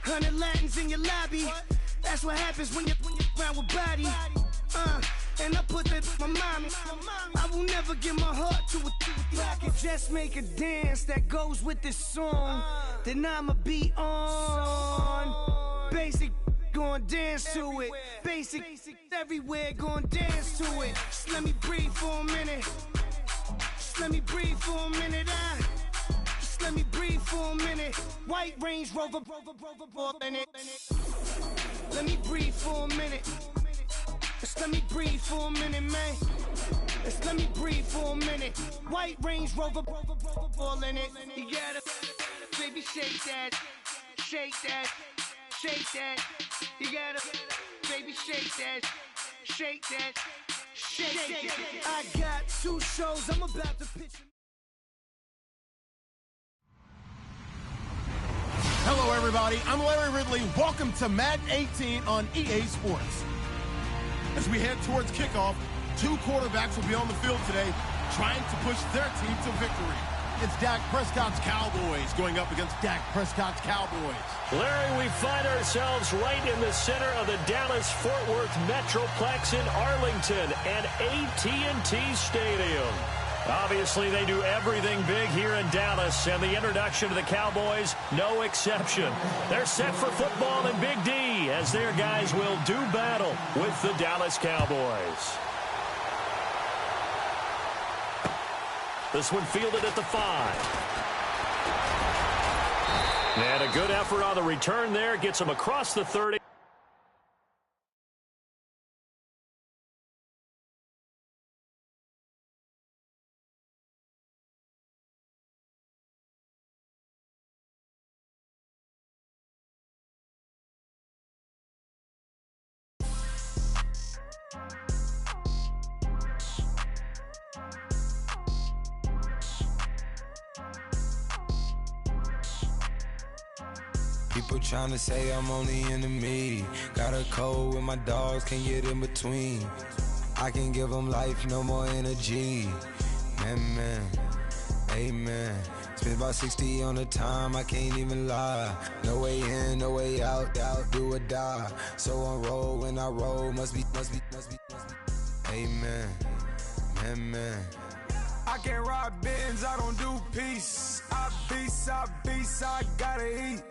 100 Latins in your lobby. That's what happens when you're around with body. And I put that in my mommy. I will never give my heart to a I can just make a dance that goes with this song. Then I'ma be on. Basic, gon' dance to it. Basic, everywhere, gon' dance to it. Just let me breathe for a minute. Just let me breathe for a minute. Just let me breathe for a minute. White Range Rover, in it. Let me breathe for a minute. Just let me breathe for a minute, man. Just let me breathe for a minute. White Range Rover, all in it. You gotta, baby, shake that, shake that, shake that. You gotta, baby, shake that, shake that, shake that. I got 2 shows I'm about to pitch. Hello, everybody. I'm Larry Ridley. Welcome to Madden 18 on EA Sports. As we head towards kickoff, 2 quarterbacks will be on the field today trying to push their team to victory. It's Dak Prescott's Cowboys going up against Dak Prescott's Cowboys. Larry, we find ourselves right in the center of the Dallas-Fort Worth Metroplex in Arlington and AT&T Stadium. Obviously, they do everything big here in Dallas, and the introduction to the Cowboys, no exception. They're set for football in Big D, as their guys will do battle with the Dallas Cowboys. This one fielded at the 5. And a good effort on the return there, gets him across the 30. People trying to say I'm on the enemy. Got a code with my dogs, can't get in between. I can give them life, no more energy. Man, amen. Spent about 60 on the time, I can't even lie. No way in, no way out, do or die. So on roll, when I roll, must be. Amen, man. I can't ride Benz, I don't do peace. I beast, I gotta eat.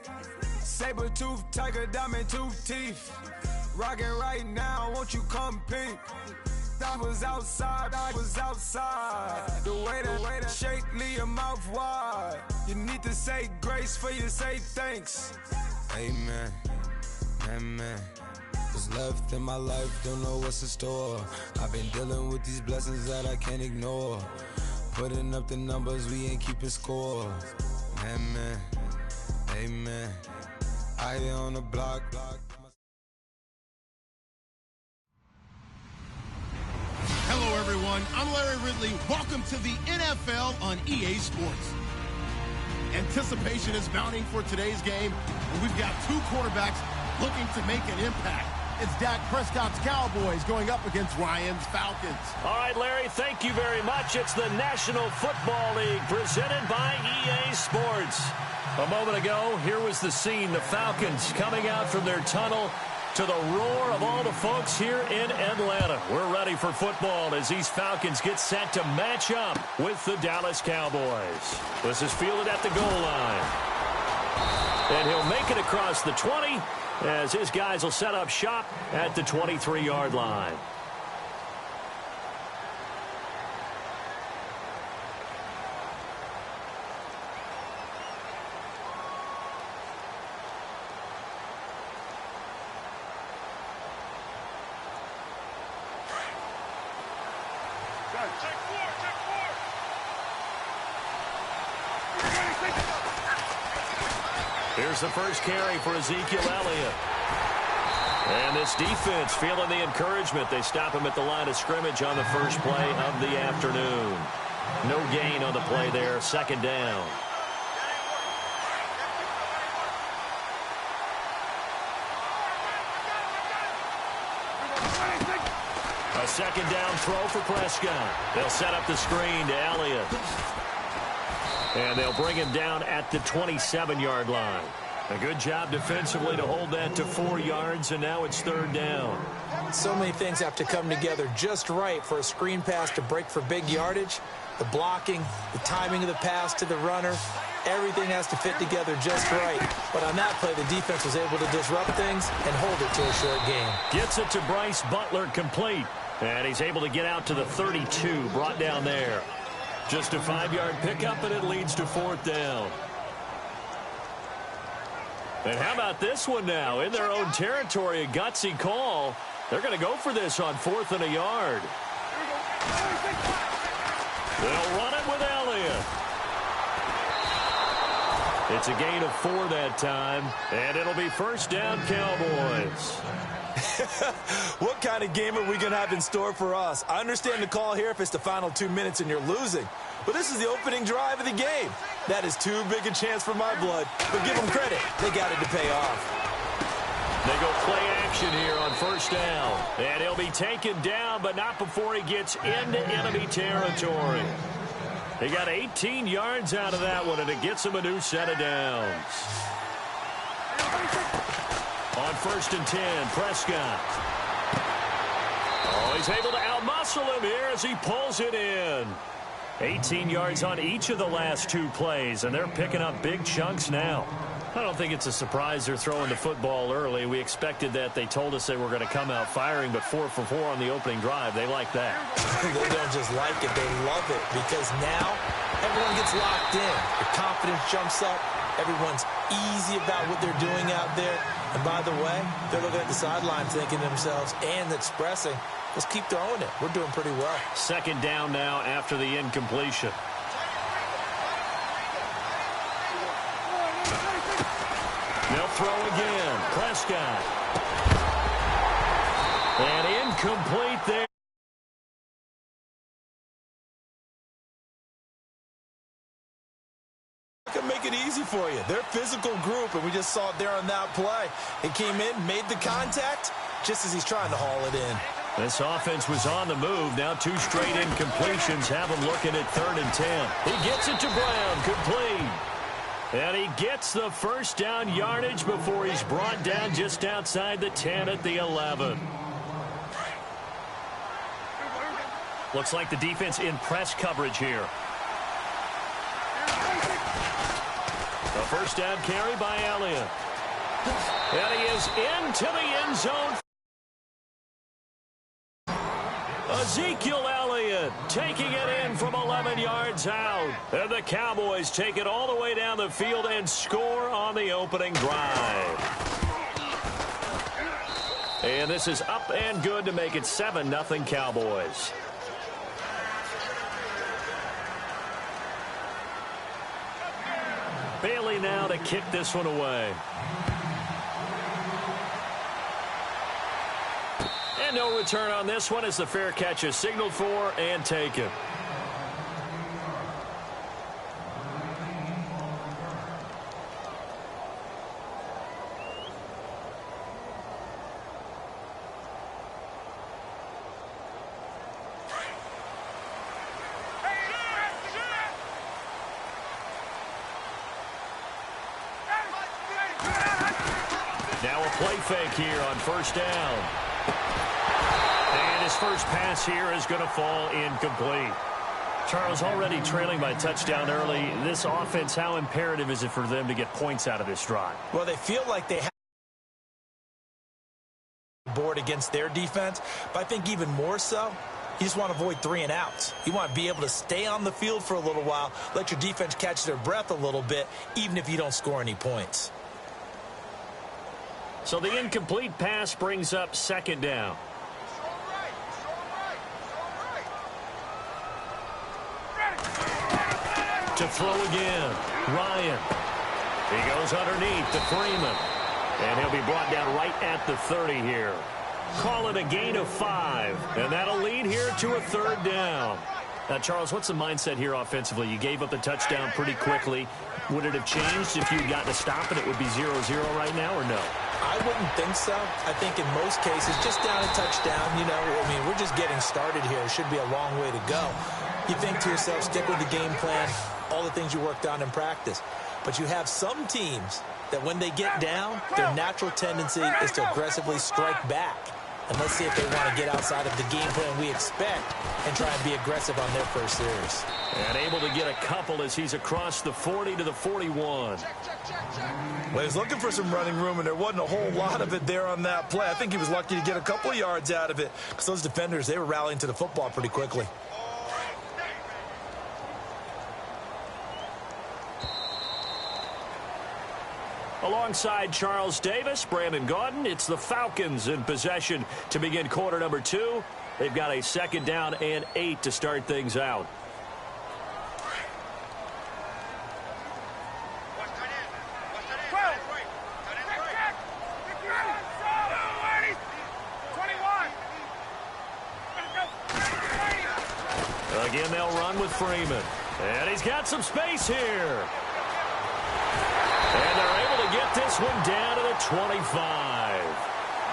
Saber tooth, tiger, diamond tooth teeth. Rockin' right now, won't you come peep? I was outside. The way that shake, leave your mouth wide. You need to say grace for you say thanks. Amen, man. What's left in my life, don't know what's in store. I've been dealing with these blessings that I can't ignore. Putting up the numbers, we ain't keeping score. Man, amen. I here on the block. Hello, everyone. I'm Larry Ridley. Welcome to the NFL on EA Sports. Anticipation is mounting for today's game, and we've got 2 quarterbacks looking to make an impact. It's Dak Prescott's Cowboys going up against Ryan's Falcons. All right, Larry, thank you very much. It's the National Football League presented by EA Sports. A moment ago, here was the scene. The Falcons coming out from their tunnel to the roar of all the folks here in Atlanta. We're ready for football as these Falcons get set to match up with the Dallas Cowboys. This is fielded at the goal line. And he'll make it across the 20 as his guys will set up shop at the 23-yard line. Here's the first carry for Ezekiel Elliott. And this defense feeling the encouragement. They stop him at the line of scrimmage on the first play of the afternoon. No gain on the play there. Second down. A second down throw for Prescott. They'll set up the screen to Elliott. And they'll bring him down at the 27-yard line. A good job defensively to hold that to 4 yards, and now it's 3rd down. So many things have to come together just right for a screen pass to break for big yardage. The blocking, the timing of the pass to the runner, everything has to fit together just right. But on that play, the defense was able to disrupt things and hold it to a short game. Gets it to Bryce Butler, complete. And he's able to get out to the 32, brought down there. Just a 5-yard pickup, and it leads to 4th down. And how about this one now? In their own territory, a gutsy call. They're going to go for this on 4th and a yard. They'll run it with Elliott. It's a gain of 4 that time, and it'll be 1st down, Cowboys. What kind of game are we going to have in store for us? I understand the call here if it's the final 2 minutes and you're losing. But this is the opening drive of the game. That is too big a chance for my blood. But give them credit. They got it to pay off. They go play action here on 1st down. And he'll be taken down, but not before he gets into enemy territory. He got 18 yards out of that one, and it gets him a new set of downs. On 1st and 10, Prescott. Oh, he's able to outmuscle him here as he pulls it in. 18 yards on each of the last 2 plays, and they're picking up big chunks now. I don't think it's a surprise they're throwing the football early. We expected that. They told us they were going to come out firing, but 4 for 4 on the opening drive. They like that. They don't just like it, they love it, because now everyone gets locked in. The confidence jumps up. Everyone's easy about what they're doing out there. And by the way, they're looking at the sideline thinking to themselves and expressing, let's keep throwing it. We're doing pretty well. 2nd down now after the incompletion. They'll throw again. Prescott. And incomplete there. Can make it easy for you. They're a physical group, and we just saw it there on that play. It came in, made the contact, just as he's trying to haul it in. This offense was on the move. Now 2 straight incompletions have him looking at 3rd and 10. He gets it to Brown, complete. And he gets the 1st down yardage before he's brought down just outside the 10 at the 11. Looks like the defense in press coverage here. A 1st down carry by Elliott. And he is into the end zone. Ezekiel Elliott taking it in from 11 yards out. And the Cowboys take it all the way down the field and score on the opening drive. And this is up and good to make it 7-0 Cowboys. Bailey now to kick this one away. And no return on this one as the fair catch is signaled for and taken. Now a play fake here on 1st down. And his first pass here is going to fall incomplete. Charles, already trailing by touchdown early. This offense, how imperative is it for them to get points out of this drive? Well, they feel like they have board against their defense, but I think even more so, you just want to avoid 3 and outs. You want to be able to stay on the field for a little while, let your defense catch their breath a little bit, even if you don't score any points. So the incomplete pass brings up 2nd down. To throw again, Ryan. He goes underneath to Freeman. And he'll be brought down right at the 30 here. Call it a gain of 5. And that'll lead here to a 3rd down. Now, Charles, what's the mindset here offensively? You gave up the touchdown pretty quickly. Would it have changed if you'd gotten a stop and it would be 0-0 right now, or no? I wouldn't think so. I think in most cases, just down a touchdown, I mean, we're just getting started here. It should be a long way to go. You think to yourself, stick with the game plan, all the things you worked on in practice. But you have some teams that when they get down, their natural tendency is to aggressively strike back. And let's see if they want to get outside of the game plan we expect and try and be aggressive on their first series. And able to get a couple as he's across the 40 to the 41. Well, he was looking for some running room, and there wasn't a whole lot of it there on that play. I think he was lucky to get a couple of yards out of it because those defenders, they were rallying to the football pretty quickly. Alongside Charles Davis, Brandon Gaudin, it's the Falcons in possession to begin quarter number 2. They've got a 2nd down and 8 to start things out. Again, they'll run with Freeman. And he's got some space here. And they're able to get this one down to the 25.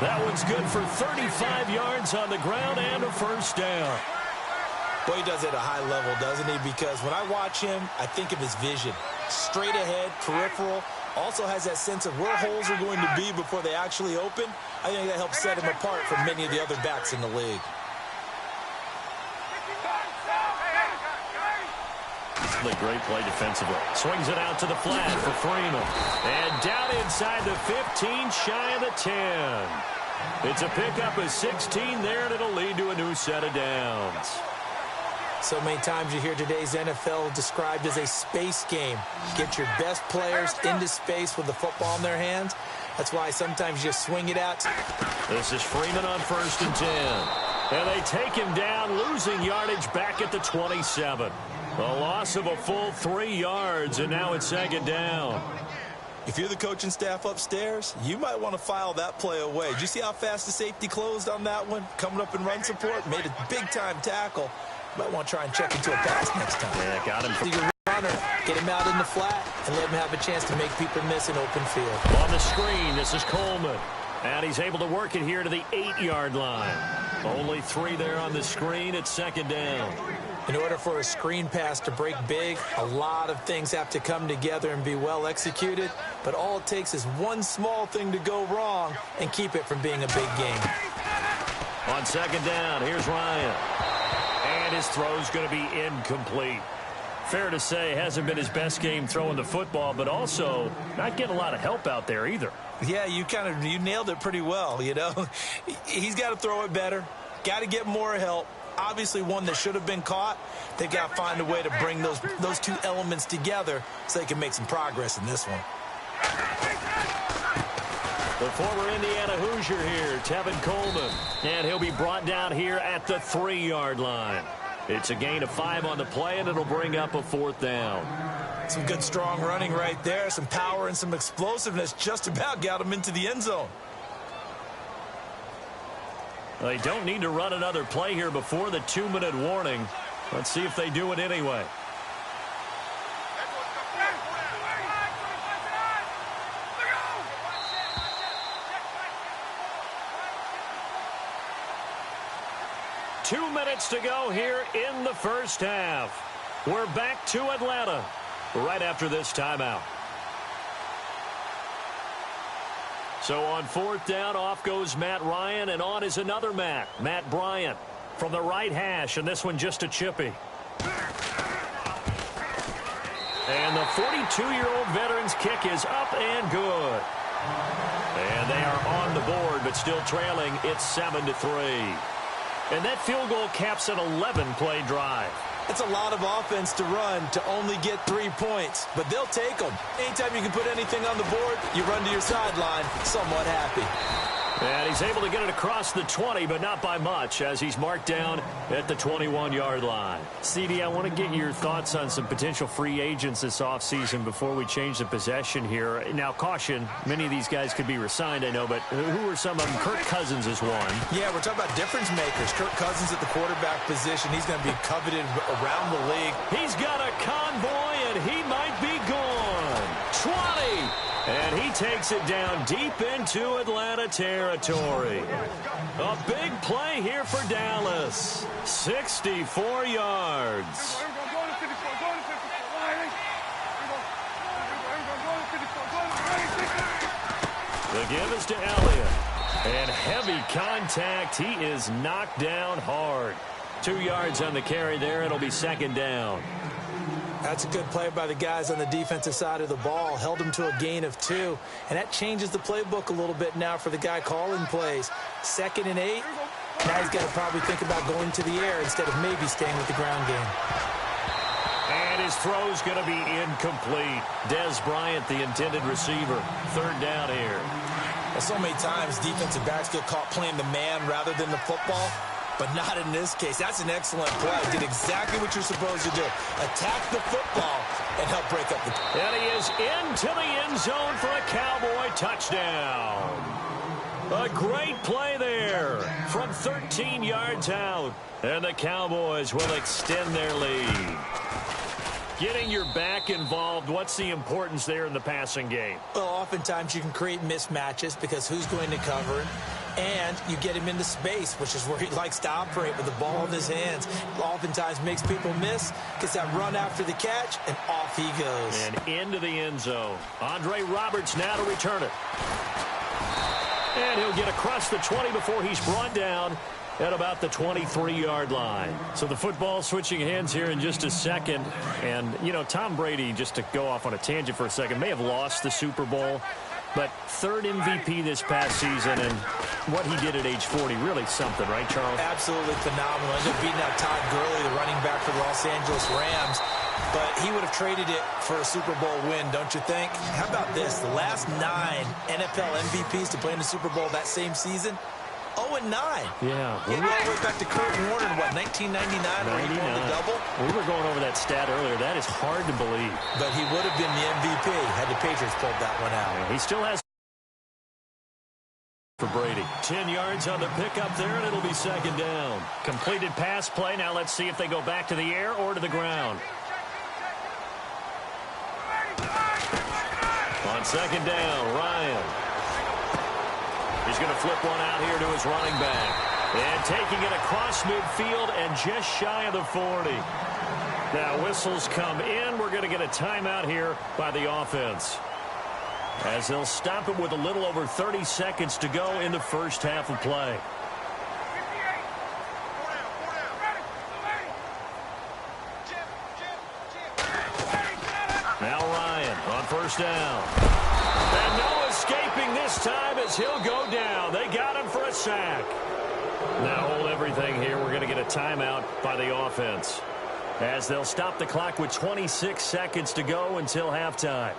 That one's good for 35 yards on the ground and a 1st down. Boy, he does it at a high level, doesn't he? Because when I watch him, I think of his vision. Straight ahead, peripheral. Also has that sense of where holes are going to be before they actually open. I think that helps set him apart from many of the other backs in the league. The great play defensively. Swings it out to the flat for Freeman. And down inside the 15, shy of the 10. It's a pickup of 16 there, and it'll lead to a new set of downs. So many times you hear today's NFL described as a space game. Get your best players into space with the football in their hands. That's why sometimes you swing it out. This is Freeman on 1st and 10. And they take him down, losing yardage back at the 27. A loss of a full 3 yards, and now it's 2nd down. If you're the coaching staff upstairs, you might want to file that play away. Did you see how fast the safety closed on that one? Coming up in run support, made a big-time tackle. Might want to try and check into a pass next time. Yeah, got him. Your runner, get him out in the flat, and let him have a chance to make people miss an open field. On the screen, this is Coleman. And he's able to work it here to the 8-yard line. Only 3 there on the screen. It's 2nd down. In order for a screen pass to break big, a lot of things have to come together and be well executed. But all it takes is one small thing to go wrong and keep it from being a big game. On 2nd down, here's Ryan. And his throw's going to be incomplete. Fair to say, hasn't been his best game throwing the football, but also not getting a lot of help out there either. Yeah, you nailed it pretty well, you know. He's got to throw it better. Got to get more help. Obviously one that should have been caught. They've got to find a way to bring those two elements together so they can make some progress in this one. The former Indiana Hoosier here, Tevin Coleman. And he'll be brought down here at the 3-yard line. It's a gain of 5 on the play, and it'll bring up a 4th down. Some good, strong running right there. Some power and some explosiveness just about got him into the end zone. They don't need to run another play here before the 2-minute warning. Let's see if they do it anyway. Two minutes to go here in the 1st half. We're back to Atlanta right after this timeout. So on 4th down, off goes Matt Ryan, and on is another Matt Bryant from the right hash, and this one just a chippy. And the 42-year-old veteran's kick is up and good. And they are on the board, but still trailing. It's 7-3. And that field goal caps an 11-play drive. It's a lot of offense to run to only get 3 points, but they'll take them. Anytime you can put anything on the board, you run to your sideline somewhat happy. And he's able to get it across the 20, but not by much, as he's marked down at the 21-yard line. CD, I want to get your thoughts on some potential free agents this offseason before we change the possession here. Now, caution, many of these guys could be resigned, I know, but who are some of them? Kirk Cousins is one. Yeah, we're talking about difference makers. Kirk Cousins at the quarterback position. He's going to be coveted around the league. He's got a convoy, and he might be gone. 20! And he takes it down deep into Atlanta territory. A big play here for Dallas. 64 yards. The give is to Elliott. And heavy contact. He is knocked down hard. 2 yards on the carry there. It'll be second down. That's a good play by the guys on the defensive side of the ball. Held him to a gain of 2. And that changes the playbook a little bit now for the guy calling plays. 2nd and 8. Now he's got to probably think about going to the air instead of maybe staying with the ground game. And his throw's going to be incomplete. Des Bryant, the intended receiver. 3rd down here. So many times defensive backs get caught playing the man rather than the football, but not in this case. That's an excellent play. Did exactly what you're supposed to do. Attack the football and help break up the... And he is into the end zone for a Cowboy touchdown. A great play there from 13 yards out. And the Cowboys will extend their lead. Getting your back involved, what's the importance there in the passing game? Well, oftentimes you can create mismatches because who's going to cover him? And you get him into space, which is where he likes to operate with the ball in his hands. Oftentimes makes people miss, gets that run after the catch, and off he goes. And into the end zone. Andre Roberts now to return it. And he'll get across the 20 before he's brought down at about the 23-yard line. So the football switching hands here in just a second. And, you know, Tom Brady, just to go off on a tangent for a second, may have lost the Super Bowl, but 3rd MVP this past season, and what he did at age 40, really something, right, Charles? Absolutely phenomenal. Ended up beating out Todd Gurley, the running back for the Los Angeles Rams, but he would have traded it for a Super Bowl win, don't you think? How about this? The last 9 NFL MVPs to play in the Super Bowl that same season, 0-9. Yeah. All the way back to Kurt Warner in, what, 1999 where he won the double? We were going over that stat earlier. That is hard to believe. But he would have been the MVP had the Patriots pulled that one out. Yeah, he still has for Brady. 10 yards on the pickup there, and it'll be second down. Completed pass play. Now let's see if they go back to the air or to the ground. On second down, Ryan. He's going to flip one out here to his running back. And taking it across midfield and just shy of the 40. Now whistles come in. We're going to get a timeout here by the offense, as they'll stop it with a little over 30 seconds to go in the first half of play. Now Ryan on first down. And no escaping this time as he'll go down. They got him for a sack. Now hold everything here. We're going to get a timeout by the offense, as they'll stop the clock with 26 seconds to go until halftime.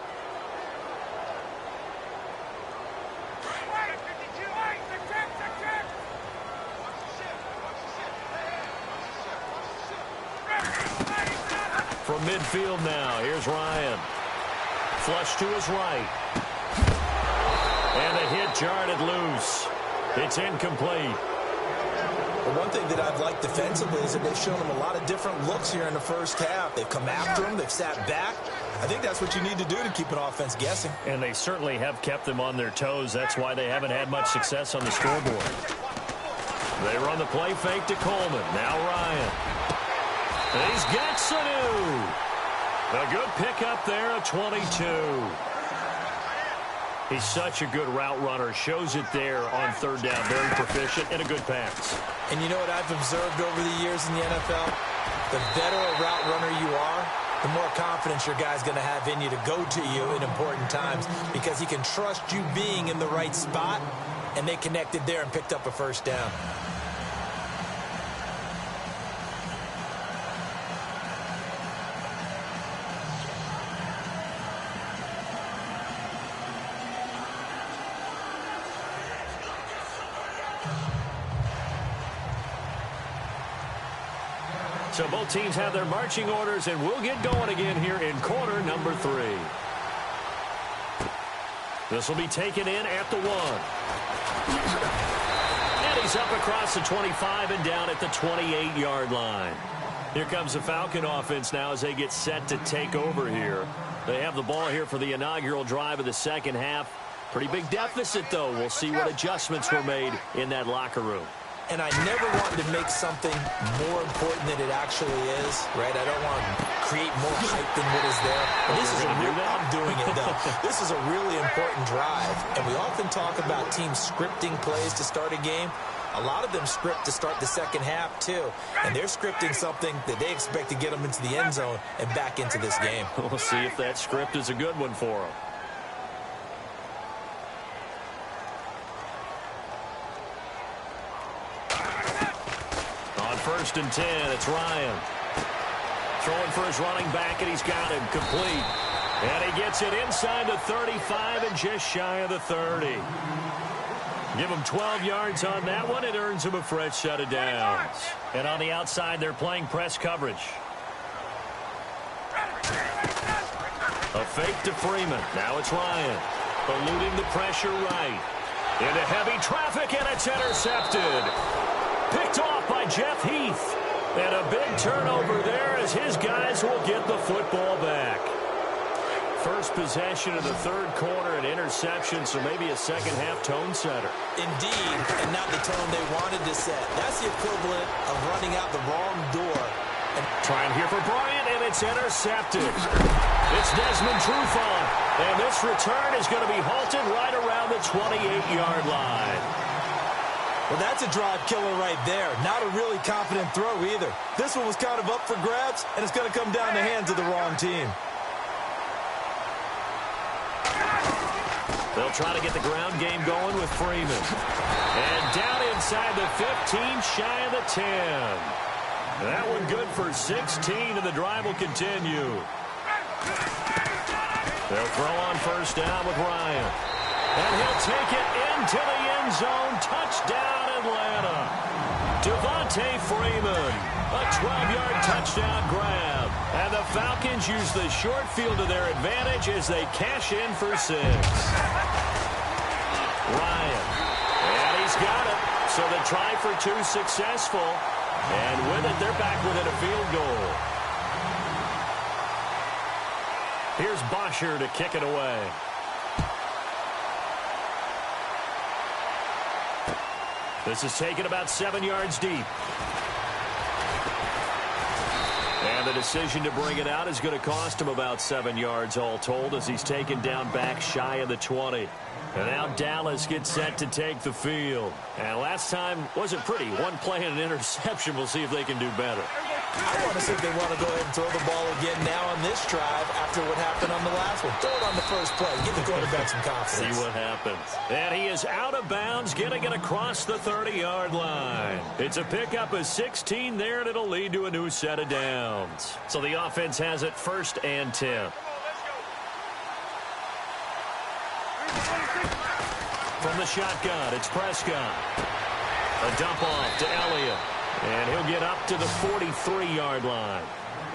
From midfield now, here's Ryan. Flush to his right. And the hit jarred it loose. It's incomplete. Well, one thing that I've liked defensively is that they've shown him a lot of different looks here in the first half. They've come after him. They've sat back. I think that's what you need to do to keep an offense guessing. And they certainly have kept them on their toes. That's why they haven't had much success on the scoreboard. They run the play fake to Coleman. Now Ryan. And he's got Sanu. A good pickup there at 22. He's such a good route runner. Shows it there on third down. Very proficient and a good pass. And you know what I've observed over the years in the NFL? The better a route runner you are, the more confidence your guy's going to have in you to go to you in important times, because he can trust you being in the right spot, and they connected there and picked up a first down. So both teams have their marching orders, and we'll get going again here in quarter number 3. This will be taken in at the 1. And he's up across the 25 and down at the 28-yard line. Here comes the Falcon offense now as they get set to take over here. They have the ball here for the inaugural drive of the second half. Pretty big deficit, though. We'll see what adjustments were made in that locker room. and I never want to make something more important than it actually is, right? I don't want to create more hype than what is there. But this is I'm doing it, though. This is a really important drive, and we often talk about teams scripting plays to start a game. A lot of them script to start the second half, too. And they're scripting something that they expect to get them into the end zone and back into this game. We'll see if that script is a good one for them. On 1st and 10, it's Ryan. Throwing for his running back, and he's got him complete. And he gets it inside the 35 and just shy of the 30. Give him 12 yards on that one. It earns him a fresh set of downs. And on the outside, they're playing press coverage. A fake to Freeman. Now it's Ryan. Eluding the pressure right. Into heavy traffic, and it's intercepted. Picked off by Jeff Heath. And a big turnover there as his guys will get the football back. First possession of the third quarter, an interception, so maybe a second-half tone setter. Indeed, and not the tone they wanted to set. That's the equivalent of running out the wrong door. And trying here for Bryant, and it's intercepted. It's Desmond Trufant, and this return is going to be halted right around the 28-yard line. Well, that's a drive killer right there. Not a really confident throw either. This one was kind of up for grabs, and it's going to come down the hands of the wrong team. They'll try to get the ground game going with Freeman. And down inside the 15, shy of the 10. That one good for 16, and the drive will continue. They'll throw on first down with Ryan. And he'll take it into the end zone. Touchdown, Atlanta. Devontae Freeman. A 12-yard touchdown grab. And the Falcons use the short field to their advantage as they cash in for 6. Ryan. And he's got it. So the try for 2 successful. And with it, they're back within a field goal. Here's Bosher to kick it away. This is taken about 7 yards deep. And the decision to bring it out is going to cost him about 7 yards all told as he's taken down back shy of the 20. And now Dallas gets set to take the field. And last time wasn't pretty. One play and an interception. We'll see if they can do better. I want to see if they want to go ahead and throw the ball again now on this drive after what happened on the last one. Throw it on the first play. Give the quarterback some confidence. See what happens. And he is out of bounds, getting it across the 30-yard line. It's a pickup of 16 there, and it'll lead to a new set of downs. So the offense has it 1st and 10. From the shotgun, it's Prescott. A dump off to Elliott. And he'll get up to the 43-yard line.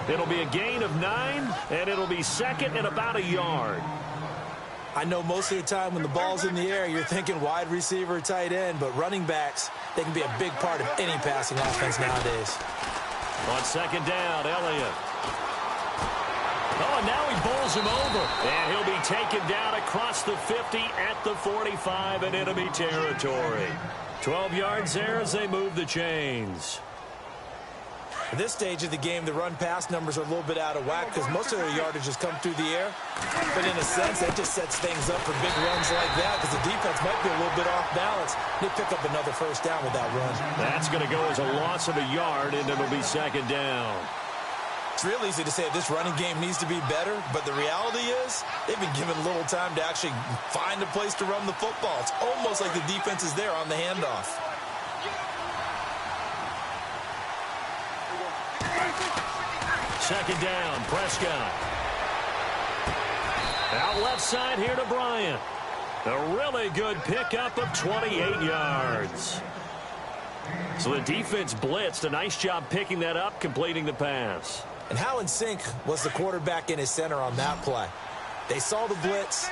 It'll be a gain of 9, and it'll be second and about a yard. I know most of the time when the ball's in the air, you're thinking wide receiver, tight end, but running backs, they can be a big part of any passing offense nowadays. On 2nd down, Elliott. Oh, and now he bowls him over. And he'll be taken down across the 50 at the 45 in enemy territory. 12 yards there as they move the chains. At this stage of the game, the run-pass numbers are a little bit out of whack because most of their yardage has come through the air. But in a sense, that just sets things up for big runs like that because the defense might be a little bit off balance. They pick up another first down with that run. That's going to go as a loss of a yard, and it'll be 2nd down. It's real easy to say this running game needs to be better, but the reality is they've been given little time to actually find a place to run the football. It's almost like the defense is there on the handoff. Second down, Prescott. Out left side here to Bryant. A really good pickup of 28 yards. So the defense blitzed. A nice job picking that up, completing the pass. And how in sync was the quarterback and his center on that play? They saw the blitz,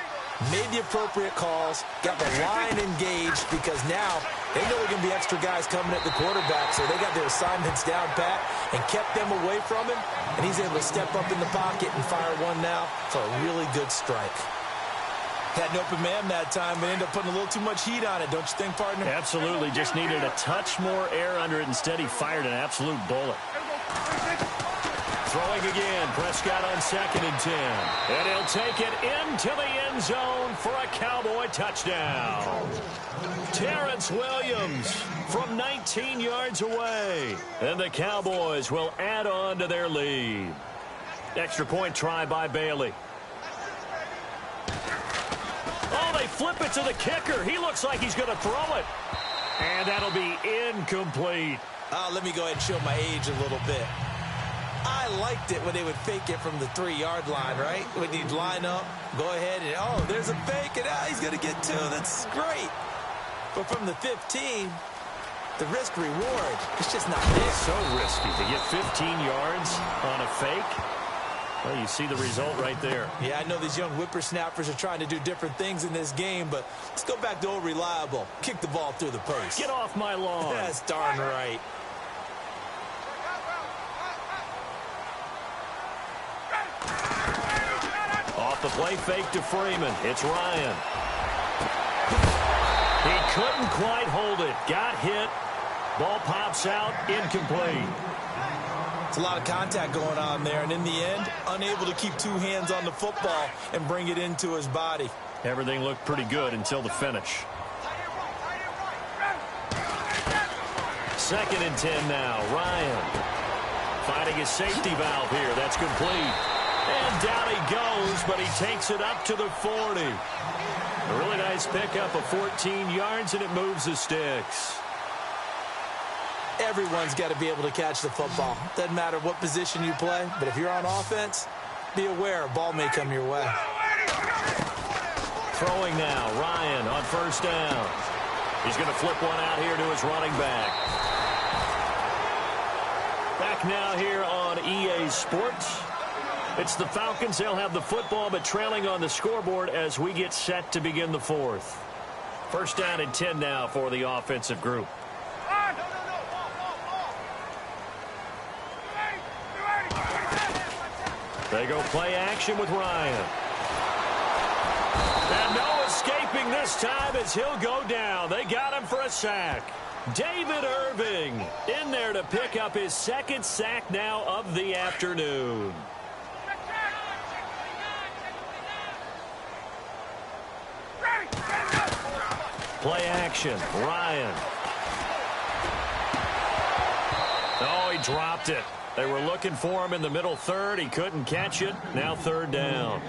made the appropriate calls, got the line engaged because now they know there are going to be extra guys coming at the quarterback, so they got their assignments down pat and kept them away from him, and he's able to step up in the pocket and fire one now for a really good strike. Had an open man that time, but ended up putting a little too much heat on it, don't you think, partner? Absolutely. Just needed a touch more air under it. Instead, he fired an absolute bullet. Throwing again. Prescott on 2nd and 10. And he'll take it into the end zone for a Cowboy touchdown. Terrence Williams from 19 yards away. And the Cowboys will add on to their lead. Extra point try by Bailey. Oh, they flip it to the kicker. He looks like he's going to throw it. And that'll be incomplete. Let me go ahead and show my age a little bit. I liked it when they would fake it from the 3-yard line, right? When you'd line up, go ahead and, oh, there's a fake, and he's going to get 2. That's great. But from the 15, the risk-reward, it's just not there. So risky to get 15 yards on a fake. Well, you see the result right there. Yeah, I know these young whippersnappers are trying to do different things in this game, but let's go back to old reliable. Kick the ball through the post. Get off my lawn. That's darn right. Off the play fake to Freeman. It's Ryan. He couldn't quite hold it. Got hit. Ball pops out. Incomplete. It's a lot of contact going on there, and in the end, unable to keep 2 hands on the football and bring it into his body. Everything looked pretty good until the finish. 2nd and 10 now. Ryan finding his safety valve here. That's complete. And down he goes, but he takes it up to the 40. A really nice pickup of 14 yards, and it moves the sticks. Everyone's got to be able to catch the football. Doesn't matter what position you play, but if you're on offense, be aware a ball may come your way. Throwing now, Ryan on 1st down. He's going to flip one out here to his running back. Back now here on EA Sports. It's the Falcons. They'll have the football, but trailing on the scoreboard as we get set to begin the 4th. 1st down and 10 now for the offensive group. They go play action with Ryan. And no escaping this time as he'll go down. They got him for a sack. David Irving in there to pick up his 2nd sack now of the afternoon. Play action. Ryan. Oh, he dropped it. They were looking for him in the middle 3rd. He couldn't catch it. Now 3rd down.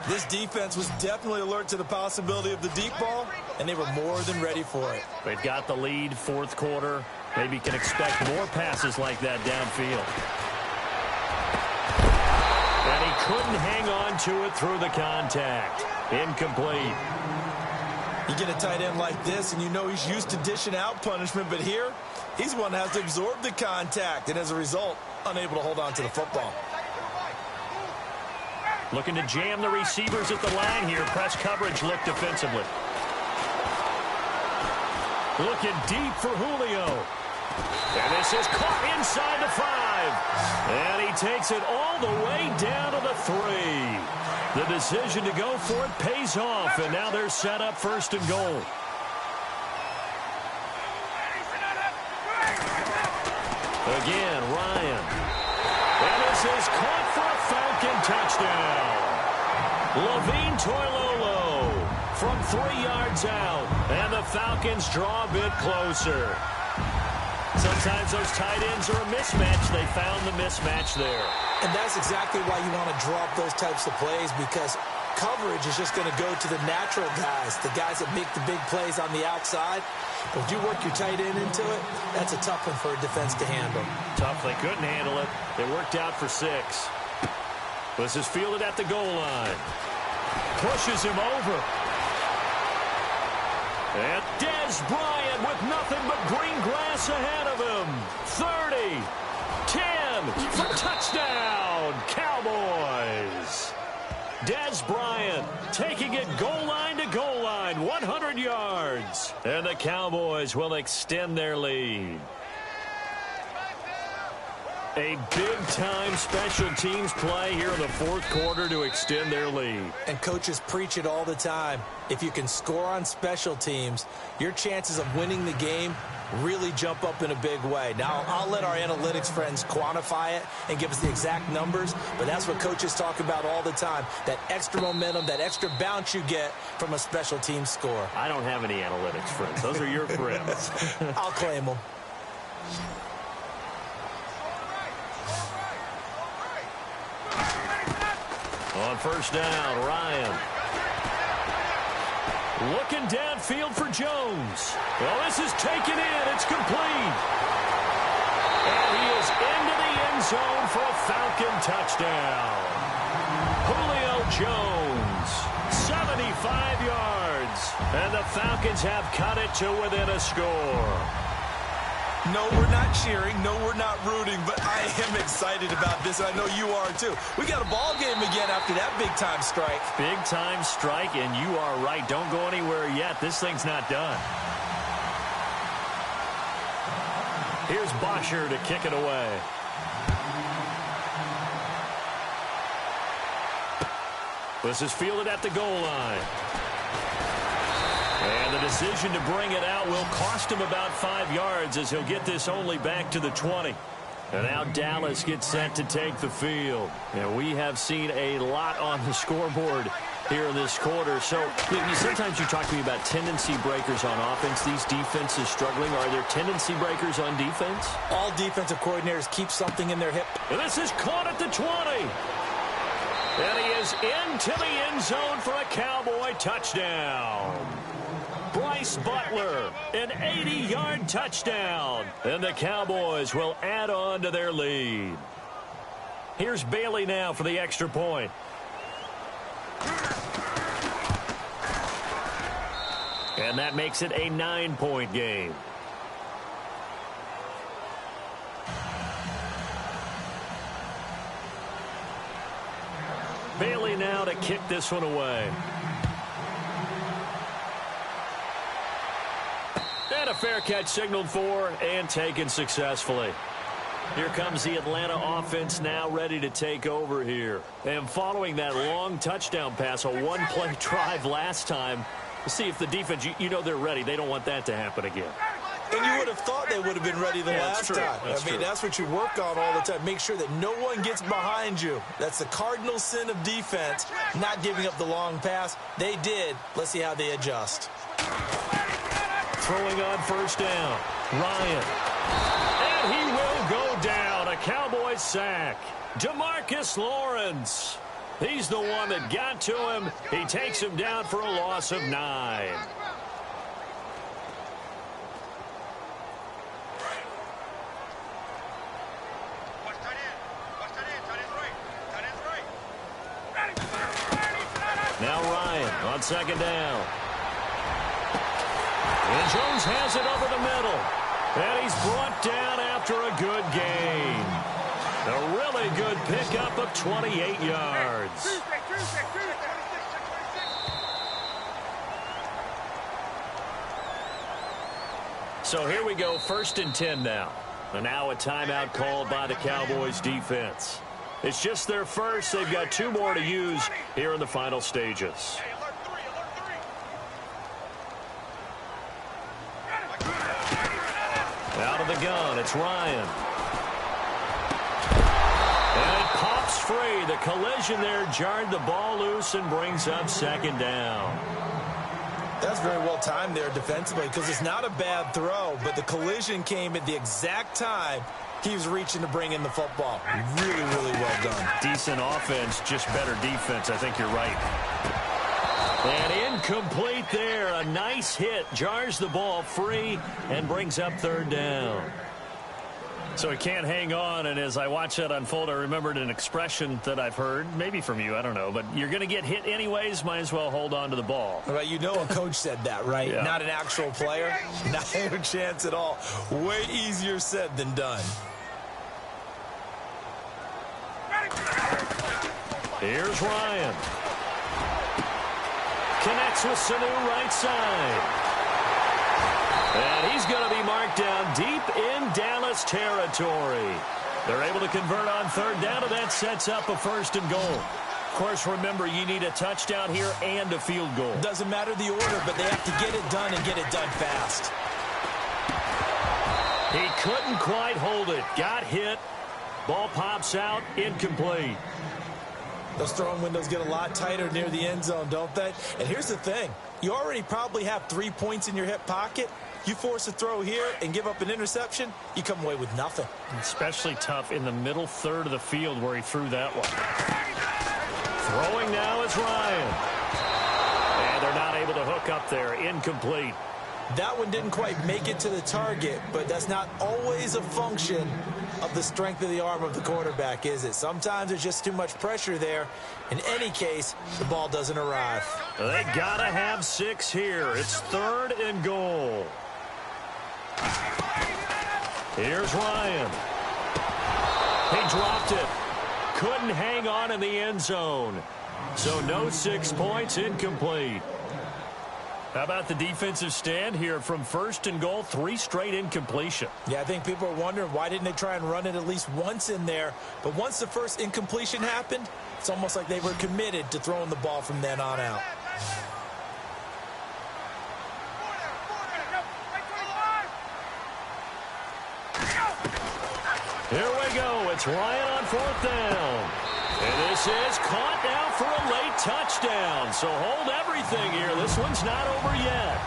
This defense was definitely alert to the possibility of the deep ball, and they were more than ready for it. They've got the lead 4th quarter. Maybe can expect more passes like that downfield. And he couldn't hang on to it through the contact. Incomplete. You get a tight end like this, and you know he's used to dishing out punishment, but here, he's the one that has to absorb the contact, and as a result, unable to hold on to the football. Looking to jam the receivers at the line here. Press coverage look defensively. Looking deep for Julio. And this is caught inside the 5. And he takes it all the way down to the 3. The decision to go for it pays off, and now they're set up 1st and goal. Again, Ryan. And this is caught for a Falcon touchdown. Levine Toilolo from 3 yards out, and the Falcons draw a bit closer. Sometimes those tight ends are a mismatch. They found the mismatch there. And that's exactly why you want to drop those types of plays, because coverage is just going to go to the natural guys, the guys that make the big plays on the outside. But if you work your tight end into it, that's a tough one for a defense to handle. Tough. They couldn't handle it. They worked out for 6. This is fielded at the goal line. Pushes him over. And Dez Bryant with nothing but green grass ahead of him. 30, 10 for touchdown, Cowboys. Dez Bryant taking it goal line to goal line, 100 yards. And the Cowboys will extend their lead. A big-time special teams play here in the fourth quarter to extend their lead. And coaches preach it all the time. If you can score on special teams, your chances of winning the game really jump up in a big way. Now, I'll let our analytics friends quantify it and give us the exact numbers, but that's what coaches talk about all the time, that extra momentum, that extra bounce you get from a special team score. I don't have any analytics friends. Those are your friends. I'll claim them. On first down, Ryan. Looking downfield for Jones. Well, this is taken in. It's complete. And he is into the end zone for a Falcon touchdown. Julio Jones, 75 yards. And the Falcons have cut it to within a score. No, we're not cheering. No, we're not rooting, but I am excited about this, and I know you are too. We got a ball game again after that big-time strike. Big-time strike, and you are right. Don't go anywhere yet. This thing's not done. Here's Bosher to kick it away. This is fielded at the goal line. And the decision to bring it out will cost him about 5 yards as he'll get this only back to the 20. And now Dallas gets set to take the field. And we have seen a lot on the scoreboard here in this quarter. So sometimes you talk to me about tendency breakers on offense. These defenses struggling. Are there tendency breakers on defense? All defensive coordinators keep something in their hip. And this is caught at the 20. And he is into the end zone for a Cowboy touchdown. Bryce Butler, an 80-yard touchdown. And the Cowboys will add on to their lead. Here's Bailey now for the extra point. And that makes it a 9-point game. Bailey now to kick this one away. And a fair catch signaled for and taken successfully. Here comes the Atlanta offense now ready to take over here. And following that long touchdown pass, a one-play drive last time, to see if the defense, you know they're ready. They don't want that to happen again. And you would have thought they would have been ready the last time. That's what you work on all the time. Make sure that no one gets behind you. That's the cardinal sin of defense, not giving up the long pass. They did. Let's see how they adjust. Throwing on first down, Ryan. And he will go down. A Cowboys sack. DeMarcus Lawrence. He's the one that got to him. He takes him down for a loss of 9. Now Ryan on second down. And Jones has it over the middle. And he's brought down after a good gain. A really good pickup of 28 yards. So here we go, 1st and 10 now. And now a timeout called by the Cowboys defense. It's just their first. They've got 2 more to use here in the final stages. Out of the gun, it's Ryan. And it pops free. The collision there jarred the ball loose and brings up 2nd down. That's very well timed there defensively because it's not a bad throw, but the collision came at the exact time he was reaching to bring in the football. Really, really well done. Decent offense, just better defense. I think you're right. And incomplete there. A nice hit. Jars the ball free and brings up 3rd down. So he can't hang on, and as I watch that unfold, I remembered an expression that I've heard, maybe from you, I don't know, but you're going to get hit anyways, might as well hold on to the ball. Well, you know a coach said that, right? Yeah. Not an actual player. Not a chance at all. Way easier said than done. Here's Ryan. Connects with Sanu right side. And he's going to be marked down deep in Dallas territory. They're able to convert on third down, and that sets up a 1st and goal. Of course, remember, you need a touchdown here and a field goal. Doesn't matter the order, but they have to get it done and get it done fast. He couldn't quite hold it. Got hit. Ball pops out. Incomplete. Those throwing windows get a lot tighter near the end zone, don't they? And here's the thing. You already probably have 3 points in your hip pocket. You force a throw here and give up an interception, you come away with nothing. Especially tough in the middle third of the field where he threw that one. Throwing now is Ryan. And they're not able to hook up there. Incomplete. That one didn't quite make it to the target, but that's not always a function of the strength of the arm of the quarterback, is it? Sometimes there's just too much pressure there. In any case, the ball doesn't arrive. They gotta have 6 here. It's 3rd and goal. Here's Ryan. He dropped it. Couldn't hang on in the end zone. So no 6 points, incomplete. How about the defensive stand here from 1st and goal, 3 straight incompletion. Yeah, I think people are wondering why didn't they try and run it at least once in there. But once the first incompletion happened, it's almost like they were committed to throwing the ball from then on out. Here we go. It's Ryan on 4th down. And this is caught now for a late touchdown. So hold everything here. This one's not over yet.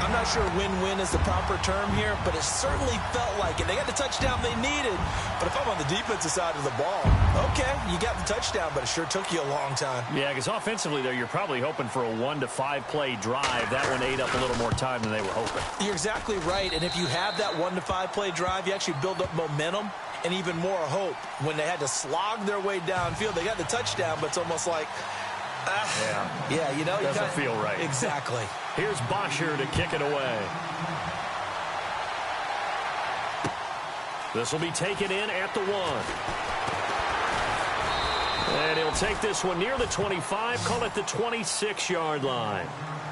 I'm not sure win-win is the proper term here, but it certainly felt like it. They got the touchdown they needed. But if I'm on the defensive side of the ball, okay, you got the touchdown, but it sure took you a long time. Yeah, because offensively, though, you're probably hoping for a 1 to 5 play drive. That one ate up a little more time than they were hoping. You're exactly right. And if you have that 1 to 5 play drive, you actually build up momentum and even more hope. When they had to slog their way downfield, they got the touchdown, but it's almost like, yeah, you know, doesn't feel right. Exactly. Here's Bosher to kick it away. This will be taken in at the 1. And he'll take this one near the 25, call it the 26-yard line.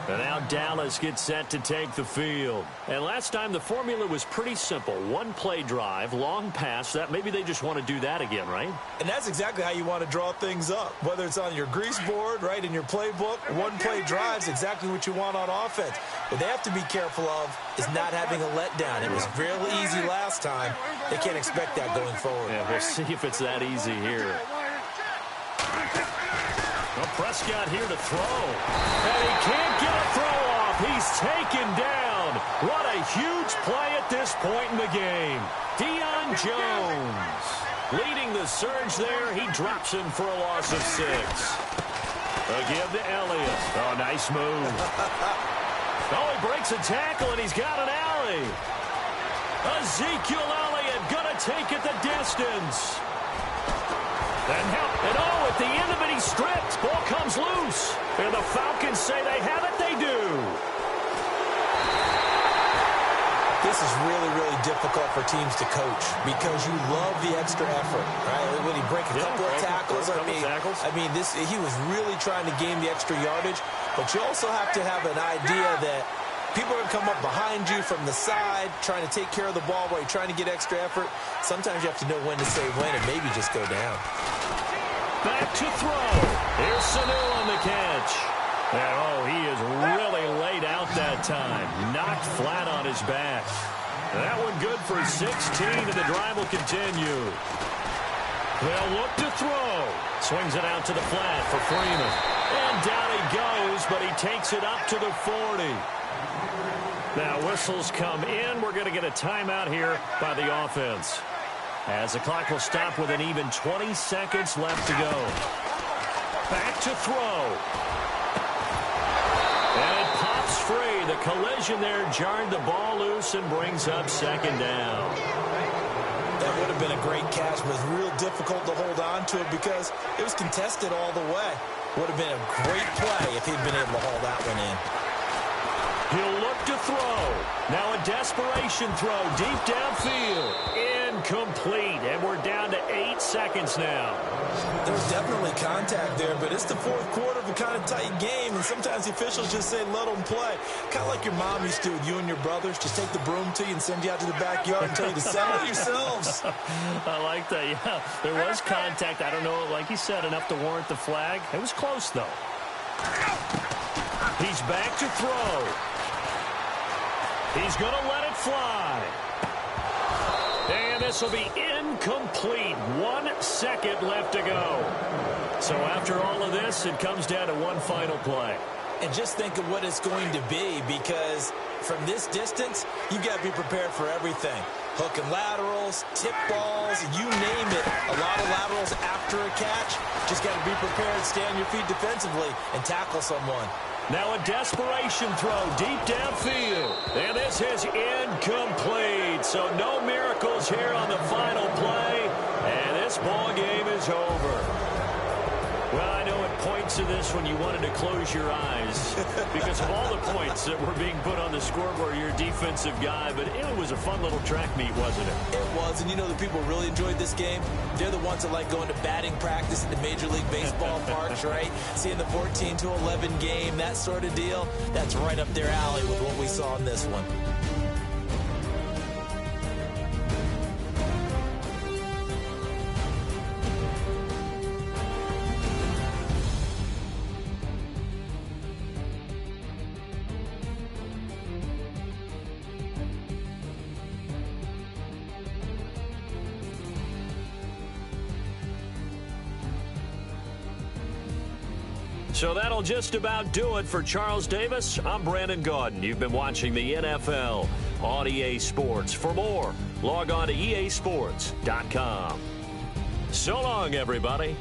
And now Dallas gets set to take the field. And last time the formula was pretty simple. 1 play drive, long pass. That maybe they just want to do that again, right? And that's exactly how you want to draw things up. Whether it's on your grease board, right, in your playbook, 1 play drive is exactly what you want on offense. What they have to be careful of is not having a letdown. It was real easy last time. They can't expect that going forward. Yeah, we'll see if it's that easy here. Well, Prescott here to throw. And he can't get a throw off. He's taken down. What a huge play at this point in the game. Deion Jones leading the surge there. He drops him for a loss of 6. A give to Elliott. Oh, nice move. Oh, he breaks a tackle, and he's got an alley. Ezekiel Elliott gonna take it the distance. And oh, at the end of it, he stripped. Ball comes loose. And the Falcons say they have it. They do. This is really, really difficult for teams to coach because you love the extra effort, right? When he break a couple of tackles, I mean, he was really trying to gain the extra yardage, but you also have to have an idea that people are going to come up behind you from the side, trying to take care of the ball while you're trying to get extra effort. Sometimes you have to know when to say when and maybe just go down. Back to throw. Here's Sanu on the catch. And oh, he is really laid out that time. Knocked flat on his back. That one good for 16, and the drive will continue. They'll look to throw. Swings it out to the flat for Freeman. And down he goes, but he takes it up to the 40. Now whistles come in. We're going to get a timeout here by the offense, as the clock will stop with an even 20 seconds left to go. Back to throw. And it pops free. The collision there jarred the ball loose and brings up 2nd down. That would have been a great catch, but it was real difficult to hold on to it because it was contested all the way. Would have been a great play if he'd been able to hold that one in. He'll look to throw. Now a desperation throw deep downfield. Incomplete. And we're down to 8 seconds now. There's definitely contact there, but it's the fourth quarter of a kind of tight game, and sometimes the officials just say let them play. Kind of like your mom used to with you and your brothers. Just take the broom to you and send you out to the backyard and tell you to settle it yourselves. I like that, yeah. There was contact. I don't know, like you said, enough to warrant the flag. It was close, though. He's back to throw. He's going to let it fly. And this will be incomplete. 1 second left to go. So after all of this, it comes down to one final play. And just think of what it's going to be, because from this distance, you've got to be prepared for everything. Hook and laterals, tip balls, you name it. A lot of laterals after a catch. Just got to be prepared, stay on your feet defensively, and tackle someone. Now a desperation throw deep downfield. And this is incomplete. So no miracles here on the final play. And this ball game is over. Well, I know at points of this when you wanted to close your eyes because of all the points that were being put on the scoreboard, you're a defensive guy, but it was a fun little track meet, wasn't it? It was, and you know the people really enjoyed this game? They're the ones that like going to batting practice at the Major League Baseball parks, right? Seeing the 14-11 game, that sort of deal, that's right up their alley with what we saw in this one. So that'll just about do it for Charles Davis. I'm Brandon Gaudin. You've been watching the NFL on EA Sports. For more, log on to easports.com. So long, everybody.